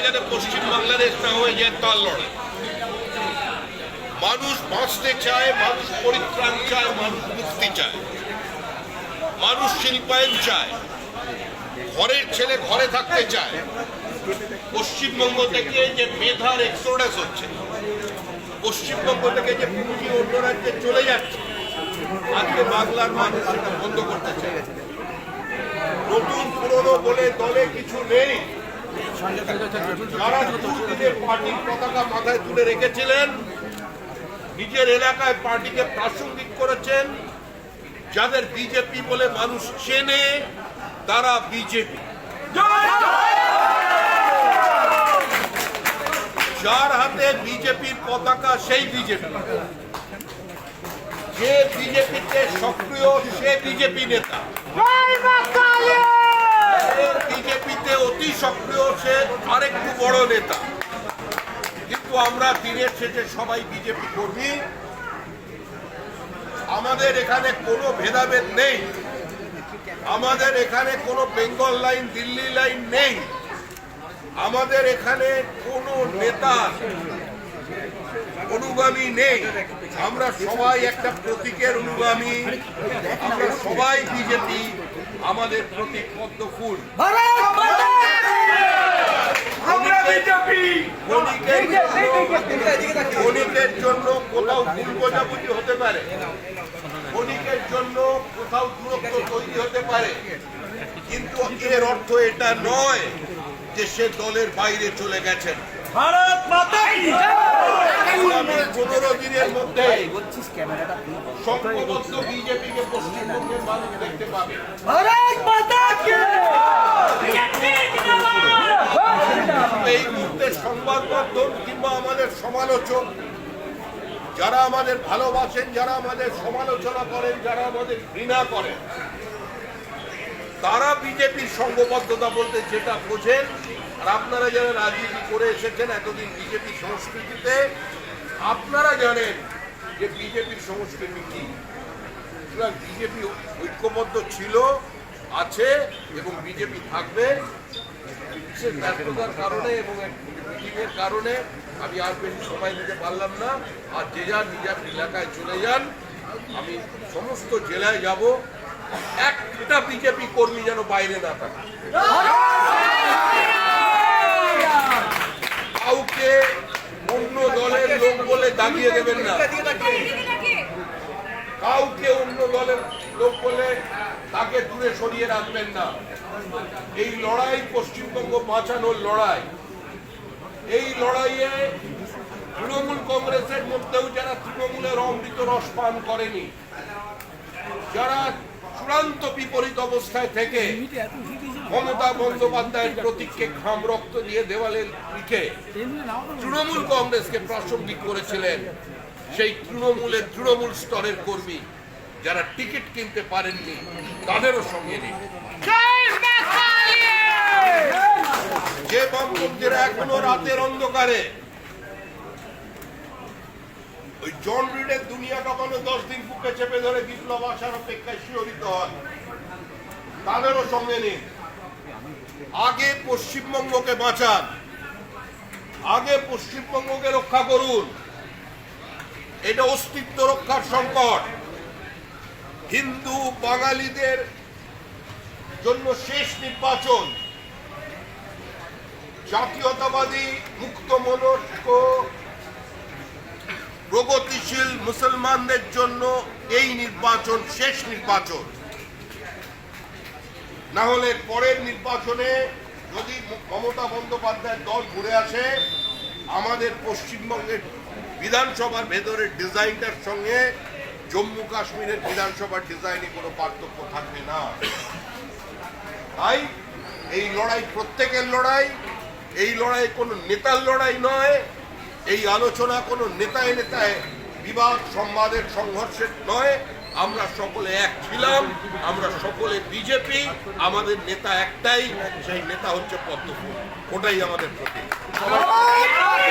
যাতে পশ্চিম বাংলাদেশ না হয়ে যায় তার লড়াই। মানুষ বাঁচতে চায়, মানুষ পরিত্রাণ চায়, মানুষ মুক্তি চায়, মানুষ শিল্পায়ন চায়, ঘরের ছেলে ঘরে থাকতে চায়। পশ্চিমবঙ্গ থেকে যে মেধার এক্সোডাস হচ্ছে, পশ্চিমবঙ্গ থেকে যে পুঁজি অন্য রাজ্যে চলে যাচ্ছে, আজকে বাংলার মানুষ সেটা বন্ধ করতে চায়। নতুন পুরনো বলে দলে কিছু নেই। যারা দুদিনের পার্টির পতাকা মাথায় তুলে রেখেছিলেন, নিজের এলাকায় পার্টিকে প্রাসঙ্গিক করেছেন, যাদের বিজেপি বলে মানুষ চেনে, তারা বিজেপি। যার হাতে বিজেপির পতাকা সেই বিজেপি। যে বিজেপিতে সক্রিয় সে বিজেপি নেতা, বিজেপিতে অতি সক্রিয় সে আরেকটু বড় নেতা। কিন্তু আমরা দিনের শেষে সবাই বিজেপি কর্মী। আমাদের এখানে কোনো ভেদাভেদ নেই, আমাদের এখানে কোনো বেঙ্গল লাইন দিল্লি লাইন নেই, আমাদের এখানে কোনো নেতা অনুগামী নেই। আমরা সবাই একটা প্রতীকের অনুগামী, আমরা সবাই বিজেপি। আমাদের প্রতীক পদ্ম ফুল। ক্ষণিকের জন্য কোথাও ভুল বোঝাবুঝি হতে পারে, ক্ষণিকের জন্য কোথাও দূরত্ব তৈরি হতে পারে, কিন্তু এর অর্থ এটা নয় যে সে দলের বাইরে চলে গেছেন। 15 দিনের মধ্যে সংঘবদ্ধ বিজেপিকে পশ্চিমবঙ্গের মানুষ দেখতে পাবে। এই মুহূর্তে সংবাদ মাধ্যম কিংবা আমাদের সমালোচক, যারা আমাদের ভালোবাসেন, যারা আমাদের সমালোচনা করেন, যারা আমাদের ঘৃণা করেন, তারা বিজেপির সংঘবদ্ধতা বলতে যেটা বোঝেন, আর আপনারা যারা রাজনীতি করে এসেছেন এতদিন বিজেপি সংস্কৃতিতে, আপনারা জানেন যে বিজেপির সংস্কৃতি কি। বিজেপি ঐক্যবদ্ধ ছিল, আছে এবং বিজেপি থাকবে। বিশেষ ব্যস্ততার কারণে এবং মিটিংয়ের কারণে আমি আর বেশি সময় দিতে পারলাম না। আর যে যার নিজের এলাকায় চলে যান, আমি সমস্ত জেলায় যাব, একটা বিজেপি কর্মী যেন বাইরে না থাকে। কাউকে অন্য দলের লোক বলে দাগিয়ে দেবেন না, কাউকে অন্য দলের লোক বলে তাকে দূরে সরিয়ে রাখবেন না। এই লড়াই পশ্চিমবঙ্গ বাঁচানোর লড়াই। এই লড়াইয়ে তৃণমূল কংগ্রেসের মধ্যেও যারা তৃণমূলের অমৃত রস পান করেনি, যারা চূড়ান্ত বিপরীত অবস্থায় থেকে মমতা বন্দ্যোপাধ্যায়ের প্রতীককে ঘাম রক্ত দিয়ে দেওয়ালে লিখে তৃণমূল কংগ্রেসকে প্রাসঙ্গিক করেছিলেন, সেই তৃণমূল স্তরের কর্মী যারা টিকিট কিনতে পারেননি, তাদেরও সঙ্গে নেই। যে বামপন্থীরা এখনো রাতের অন্ধকারে ওই জন রিডের দুনিয়া কাঁপানো 10 দিন বুকে চেপে ধরে বিপ্লব আসার অপেক্ষায় শিহরিত হয়, তাদেরও সঙ্গে নেই। আগে পশ্চিমবঙ্গকে বাঁচান, আগে পশ্চিমবঙ্গকে রক্ষা করুন। এটা অস্তিত্ব রক্ষার সংকট। হিন্দু বাঙালিদের জন্য শেষ নির্বাচন। জাতীয়তাবাদী মুক্ত মনস্ক প্রগতিশীল মুসলমানদের জন্য এই নির্বাচন শেষ নির্বাচন। না হলে পরের নির্বাচনে যদি মমতা বন্দ্যোপাধ্যায়ের দল ঘুরে আসে, আমাদের পশ্চিমবঙ্গের বিধানসভার ভেতরের ডিজাইনটার সঙ্গে জম্মু কাশ্মীরের বিধানসভার ডিজাইনে কোনো পার্থক্য থাকবে না। তাই এই লড়াই প্রত্যেকের লড়াই। এই লড়াই কোনো নেতার লড়াই নয়। এই আলোচনা কোনো নেতায় নেতায় বিবাদ সংবাদের সংঘর্ষের নয়। আমরা সকলে এক ছিলাম, আমরা সকলে বিজেপি। আমাদের নেতা একটাই, সেই নেতা হচ্ছে পদ্ম ফুল। ওটাই আমাদের প্রতীক।